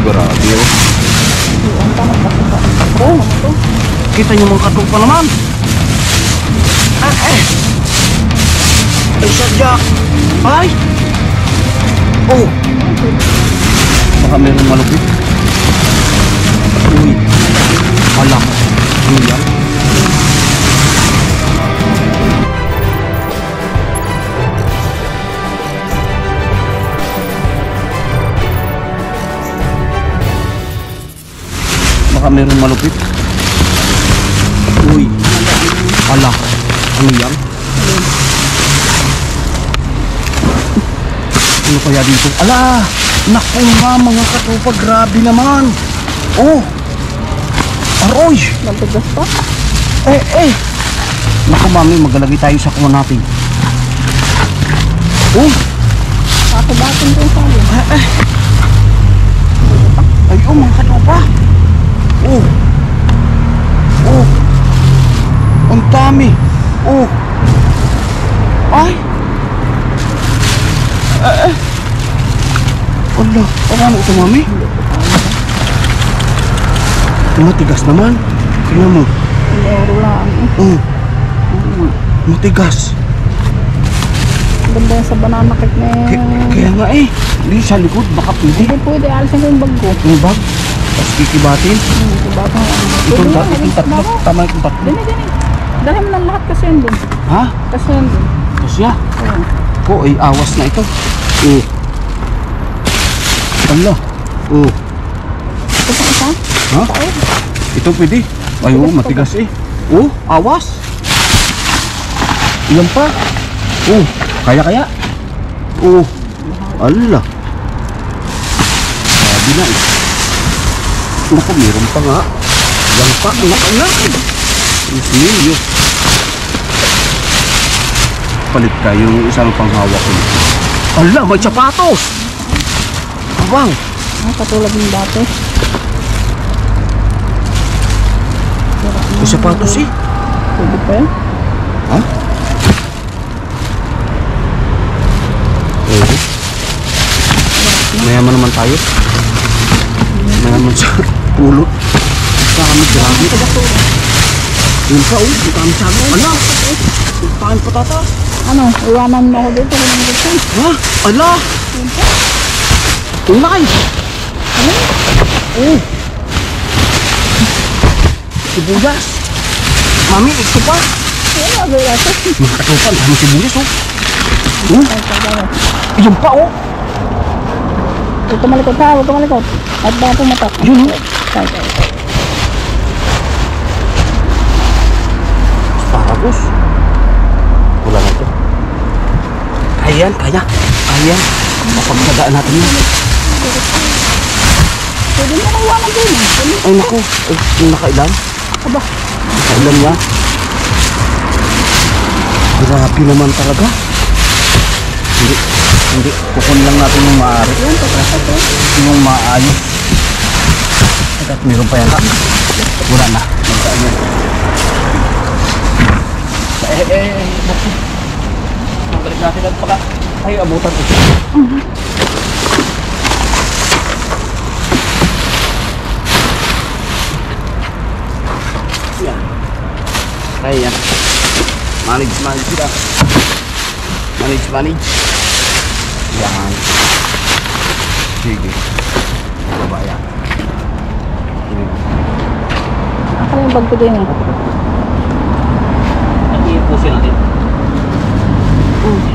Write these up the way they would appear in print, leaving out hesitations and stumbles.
Grabe oh. Ang tanong kasi sa ano to? Kita niyo mga katupa naman. Ay sadya. Ay. Oh. Baka meron malupit. Uy. Alam. Ano yan? Baka meron malupit. Uy. Ala. Ano yan? Ano kaya dito? Ala. Naku nga mga katupa. Grabe naman. Oh. Aroy. Nagtigas pa? Naku mami. Magalagay tayo sa kuha natin. Oh. Batin ko yung sabi. Ay oh mga katupa. Oh. Oh. Ang dami. Oh. Ay. Allah, paano ito mami? Matigas naman. Kaya mo. Euro lang. Oh. Matigas. Ganda yan sa banana cake na Kaya nga eh. Hindi sa likod. Baka pwede. Hindi pwede. Alisin ko yung bag ko. Yung bag. Tapos kikibatin. Diba ito? Itong tatlo. Tama itong tatlo. Dini. Dali mo lang lahat kasi yan dun. Ha? Kasi yan dun. Kasya. Oo. Ko ay awas na ito. Oh. Allah. Oh. Ito pa isa? Ha? Ito pwede. Ay oh, matigas eh. Oh, awas. Iyan pa. Oh, kaya. Oh. Allah. Sabi na eh. Naku, meron pa nga. Yan pa. Anak. Ismilyo. Palit ka yung isang panghawak ko. Allah, may sapatos. Abang. Katulad ng dati. May sapatos eh. Pwede pa yan? Ha? Oo. Mayaman naman tayo. Mayaman sa pulot. Kami grabe. Yun pa oh. Yung kami sabi. Ala. Yung pahan patatas. Ano? Iwanan mo ako dito. Ha? Ala. Yung laki. Ano? Oh. Sibuyas. Mami, ito pa. Ano? Agay ito. Mga katupan, dami sibuyas oh. Yung pa oh. Huwag tumalikot ha. Huwag tumalikot. At baka pumatak. Yun oh. Kaya. Tapos wala na ito. Kaya. Ayan. Mapagsadaan natin yun. Pwede mo na iwanan din. Ay naku. Ay, yung nakailan. Aba. Nakailan niya. Grabe naman talaga. Hindi. Kukun lang natin yung maaari. Yan, patatas eh. Yung maayos. At meron pa yan. Wala na. Magkaan yan. Naku. Balik natin at pala. Ay, abutan ito. Yan. Kaya. Manage sila. Manage. Yan. Sige. Baba yan. Ako yung bag ko din eh. Ipusin natin.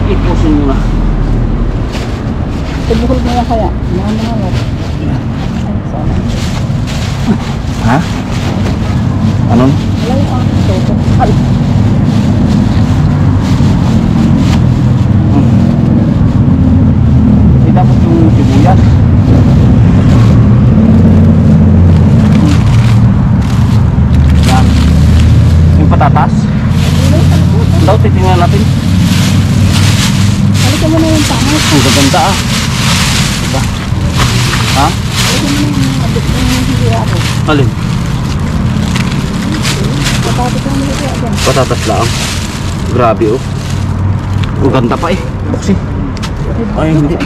Ipusin muna. Ibuhol mo yan kaya. Mga. Ay, sana. Ha? Anon? Wala yung aking toto. Ay. Tapos yung sibuyas. Yan. Yung patatas. Daw, titingnan natin. Halika mo na yung pangit. Ang gaganda ah. Diba? Ha? Halika mo na yung abot ng hindi ako. Alin? Patatas lang nila kaya dyan. Patatas lang. Grabe oh. Ang ganda pa eh. Buksi. Ay, hindi.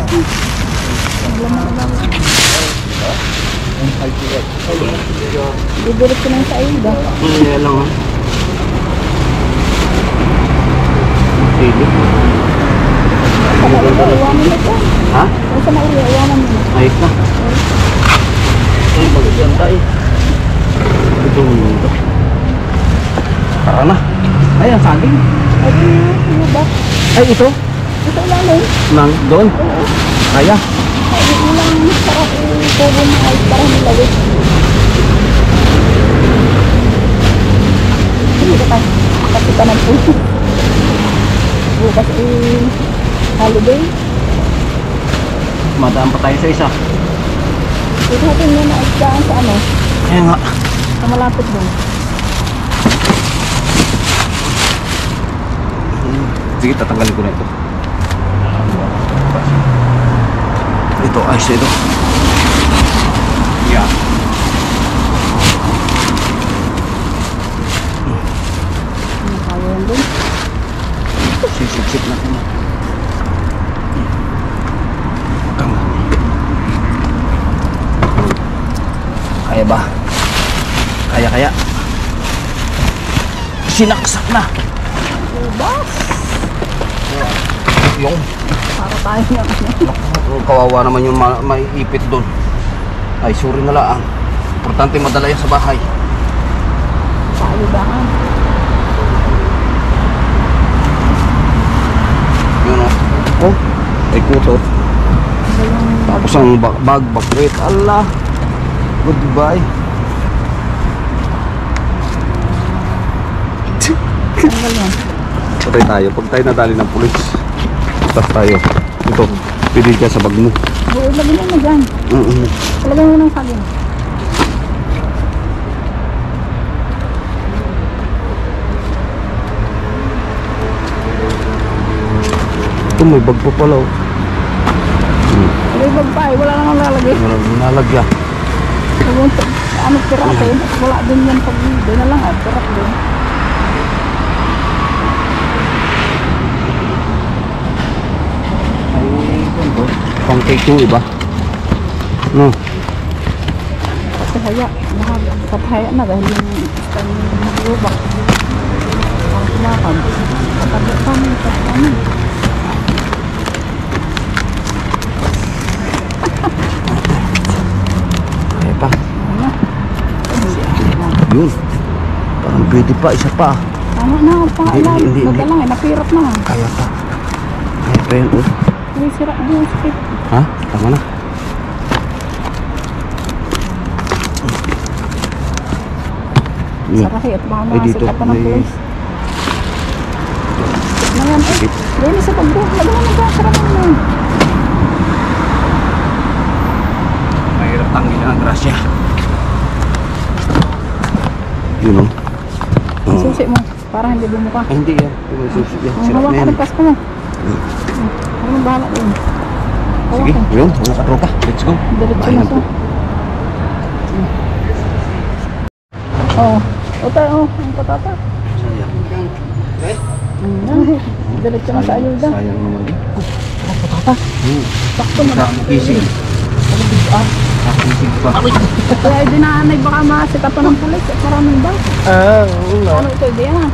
Didirik ko na yung sa ayuda. Hindi lang ha. Sige. Sa maulo, iwanan mo ito. Ha? Yung sa maulo, iwanan mo. Ayos na. Ay, maganda eh. Ito mundo. Tara na. Ay, ang saging. Ay, yung ba? Ay, ito. Ito ilalim. Nang doon. Oo. Kaya. Ay, ilang sarap tubo na ay para nilawit. Hindi ka kasi ka ng puso. Bukas holiday. Madaan pa tayo sa isa. Ito natin yun na dyan sa ano. Kaya nga. Sa malapit doon. Sige, tatanggalin ko na ito. Ito, ayos na ito. Yeah. Nakaya yan doon. Sip-sip na ito. Kaya ba? Kaya. Sinaksak na. Ubas! Yung Para tayo ng ano. kawawa naman yung maiipit doon. Ay, sorry na lang. Importante madala yan sa bahay. Tayo daan. Yun o. Oh, ay kuto. Tapos ang bag, bakit. Allah. Goodbye. Tanggal yan. Patay tayo. Pag tayo nadali ng pulis. Tapos tayo. Ito. Pili ka sa bag mo. Oo, lagyan mo dyan. Lagyan mo ng saging. Ito may bag pa pala. May bag pa eh. Wala nang lalagay. Walang nalagyan. Ano pirate? Wala din yan pag doon na lang. Pirate din. Pang cake yung iba. No. Kasi haya. Kapahaya na dahil yung isang maglubak. Ang kumakad. Kapagod pa mo. Kapagod. Kaya pa. Ano? Yun. Parang pwede pa. Isa pa. Tama na. Hindi. Nadalang eh. Napirap na. Kaya pa. Kaya pa yun. May sira din yung script. Ha? Tama na. Yun. Sarahi at baka Ay, dito makasika pa ng may- pulis. Na yan eh. Sakit. Dahil sa pagbuh. Lagyan mo nagkakaroon mo. Mahirap tangin ang grasya. Yun o. Susi mo. Para hindi bumuka. Ay, hindi yan. Yung susi yan. Ang Sirap hawak na ka yan. ng pasko mo. Ano bahala doon? Sige. Yun. Mga katropa. Let's go. Diretso Bahay na na siya. po. Oo. O tayo, ang patata. Sayang. Diretso na sa ayuda. Sayang naman din. Patata. Sakto mo na. Kising. Kising pa. Kaya dinaanay baka masika pa ng pulis at maraming ba? Ano ito, hindi yan.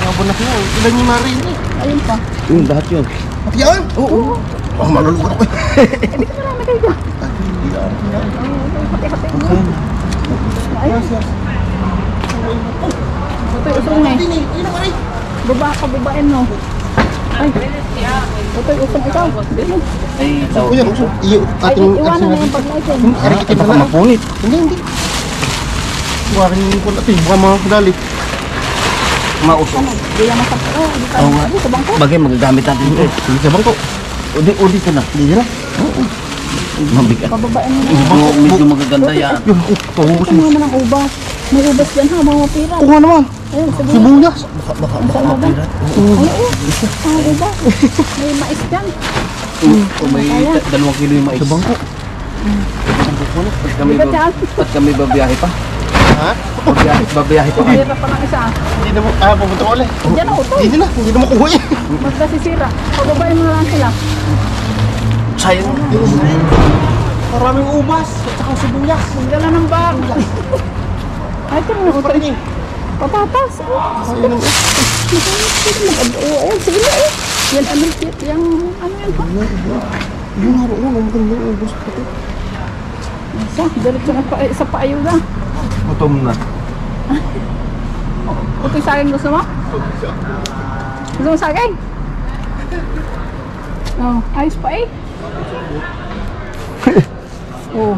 Mabunak na. Ilan yung marin eh. Ayun pa. Yun, lahat yun. Yan? Oo. Oh, malulunod ako. Hindi ka marami kayo dyan. Hati-hati mo. Ayun. Ito yung usong eh. Baba ka, babain mo. Ay. Ito yung usong ikaw. Dito. Ay, tao. Kuya, iyo. Ay, iwanan na yung pag-lighting. Ay, baka mapunit. Hindi. Buwarin yung kulat eh. Buka mga kadali. Mausok. Ano? Di yan masakit. Oh, di tayo. Oo nga. Sa bangko. Bagay magagamit natin ito. Hindi sa bangko. Udi ka na. Hindi na. Mabigat. Pababain mo na. Oo, medyo magaganda yan. Yun, Ito mo naman ang ubas. May ubas dyan ha, mga mapira. Oo nga naman. Ayun, sibuyas. Sibuyas. Baka Ang sarap ba? mapirat. Ay, oo. Ang ubas. May mais dyan. O may 2 kilo yung mais. Sa bangko. Di ba dyan? At kami babiyahe pa. Ha? Babiyahe pa. Mahirap pa ng isa. Hindi na mo. Pupunta ko ulit. Diyan ako to. Hindi na. Hindi na makuha eh. Magkasisira. Pababain mo na lang sila. Sayang. Maraming ubas at saka sibuyas. Magdala ng bag. Ay, ito mo. Patatas. Sige na. Sige na eh. Yan ano yan. Ano yan ha? Yung naroon, ang ganda ng ubas pati. Isa, diretso na pa, isa pa ayaw na. Gutom na. Ito yung saging gusto mo? Gusto mo saging? Oh, ayos pa eh. Oh.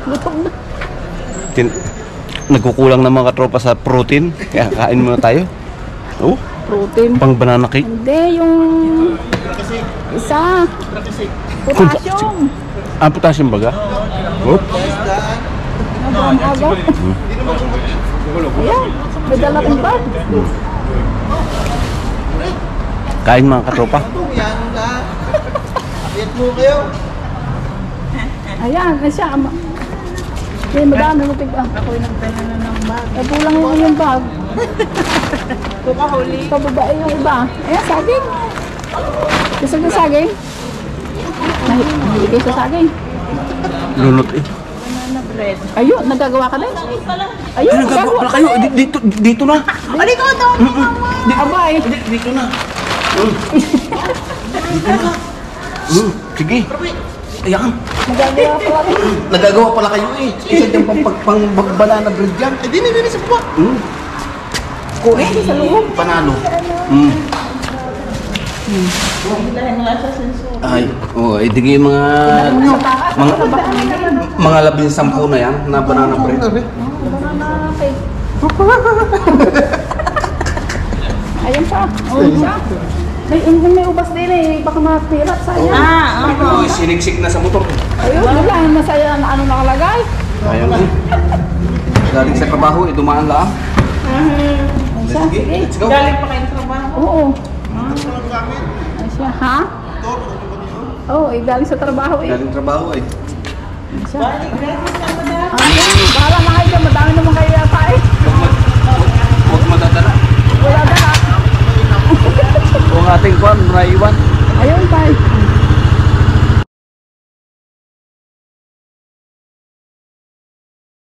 Gutom na. Nagkukulang na mga katropa sa protein. Kaya kain muna tayo. Oh, Protein. pang banana cake. Hindi, yung isa. Potassium. Ah, potassium baga? Oh. Ang aga. Ayan, may dala kong bag. Kain mga katropa. Ayan, ay siya. May madami mo tig. Ako'y nagdala na ng bag. Eh, pulang yung bag. Pumahuli. Pababae yung iba. Ayan, saging. Gusto ko saging? Nahili kayo sa saging. Lunot eh. Ayun, nagagawa ka din? Ayun, Ay, nagagawa pala kayo. Dito na. Dito ito. Abay. Dito na. Dito na. Sige. Ayan. Nagagawa pala rin. Nagagawa pala kayo eh. Isa dyan pang banana bread dyan. Eh, dini sa baba. Kuhin sa loob. Panalo. Ay, oh, idigay mga mga 10 na yan na banana bread. Banana cake. Ayun pa. Oh, siya. May ubas din eh. Baka mapirat sa'yo. Oh, siniksik na sa motor. Ayun, wala. Masaya na ano nakalagay. Ayun eh. Galing sa trabaho, dumaan lang. Siya, sige. Let's go. Galing pa kayo sa trabaho? Oo. Ay siya, ha? Oo, galing sa trabaho eh. Galing trabaho eh. Siya. Bahala na kayo dyan. Madami naman kayo yata eh. Huwag madadala. Wala na. Kung ating kwan, naiwan. Ayun tayo.